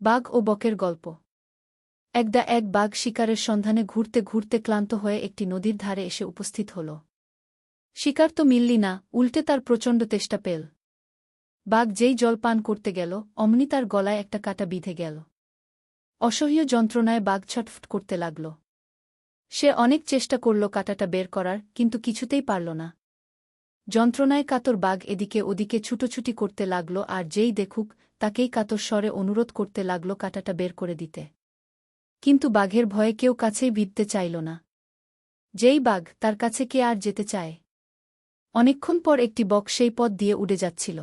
বাঘ ও বকের গল্প। একদা এক বাঘ শিকারের সন্ধানে ঘুরতে ঘুরতে ক্লান্ত হয়ে একটি নদীর ধারে এসে উপস্থিত হল। শিকার তো মিললি না, উল্টে তার প্রচণ্ড তেষ্টা পেল। বাঘ যেই জল পান করতে গেল, অমনি তার গলায় একটা কাঁটা বিঁধে গেল। অসহ্য যন্ত্রণায় বাঘ ছটফট করতে লাগল। সে অনেক চেষ্টা করল কাঁটাটা বের করার, কিন্তু কিছুতেই পারল না। যন্ত্রণায় কাতর বাঘ এদিকে ওদিকে ছুটোছুটি করতে লাগল, আর যেই দেখুক তাকেই কাতর স্বরে অনুরোধ করতে লাগল কাঁটাটা বের করে দিতে। কিন্তু বাঘের ভয়ে কেউ কাছেই ভিড়তে চাইল না। যেই বাঘ, তার কাছে কে আর যেতে চায়। অনেকক্ষণ পর একটি বক সেই পথ দিয়ে উড়ে যাচ্ছিল।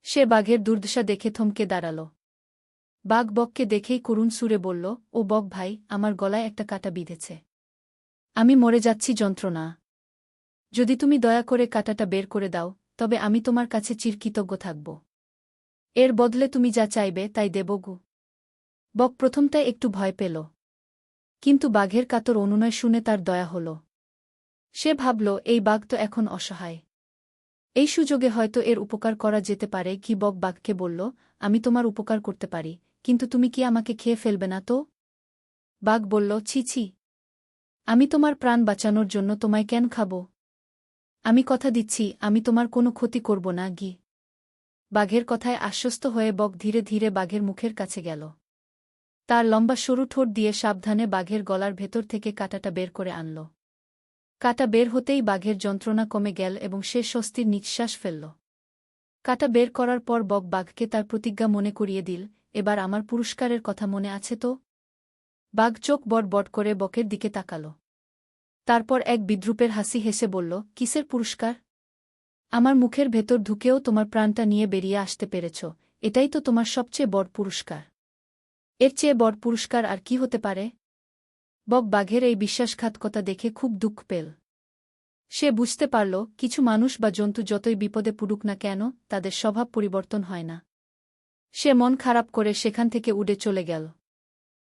সে বাঘের দুর্দশা দেখে থমকে দাঁড়াল। বাঘ বককে দেখেই করুণ সুরে বলল, ও বক ভাই, আমার গলায় একটা কাঁটা বিঁধেছে। আমি মরে যাচ্ছি যন্ত্রণা। যদি তুমি দয়া করে কাঁটাটা বের করে দাও, তবে আমি তোমার কাছে চিরকৃতজ্ঞ থাকব। এর বদলে তুমি যা চাইবে তাই দেব গো। বক প্রথমটায় একটু ভয় পেল, কিন্তু বাঘের কাতর অনুনয় শুনে তার দয়া হল। সে ভাবল, এই বাঘ তো এখন অসহায়। এই সুযোগে হয়তো এর উপকার করা যেতে পারে। কি বক বাঘকে বলল, আমি তোমার উপকার করতে পারি, কিন্তু তুমি কি আমাকে খেয়ে ফেলবে না তো? বাঘ বলল, ছি ছি, আমি তোমার প্রাণ বাঁচানোর জন্য তোমায় কেন খাব? আমি কথা দিচ্ছি, আমি তোমার কোনো ক্ষতি করব না গি। বাঘের কথায় আশ্বস্ত হয়ে বক ধীরে ধীরে বাঘের মুখের কাছে গেল। তার লম্বা সরু ঠোঁট দিয়ে সাবধানে বাঘের গলার ভেতর থেকে কাঁটাটা বের করে আনল। কাঁটা বের হতেই বাঘের যন্ত্রণা কমে গেল এবং সে স্বস্তির নিঃশ্বাস ফেলল। কাঁটা বের করার পর বক বাঘকে তার প্রতিজ্ঞা মনে করিয়ে দিল, এবার আমার পুরস্কারের কথা মনে আছে তো? বাঘ চোখ বড় বড় করে বকের দিকে তাকাল। তারপর এক বিদ্রূপের হাসি হেসে বলল, কিসের পুরস্কার? আমার মুখের ভেতর ঢুকেও তোমার প্রাণটা নিয়ে বেরিয়ে আসতে পেরেছ, এটাই তো তোমার সবচেয়ে বড় পুরস্কার। এর চেয়ে বড় পুরস্কার আর কি হতে পারে? বক বাঘের এই বিশ্বাসঘাতকতা দেখে খুব দুঃখ পেল। সে বুঝতে পারল, কিছু মানুষ বা জন্তু যতই বিপদে পড়ুক না কেন, তাদের স্বভাব পরিবর্তন হয় না। সে মন খারাপ করে সেখান থেকে উড়ে চলে গেল।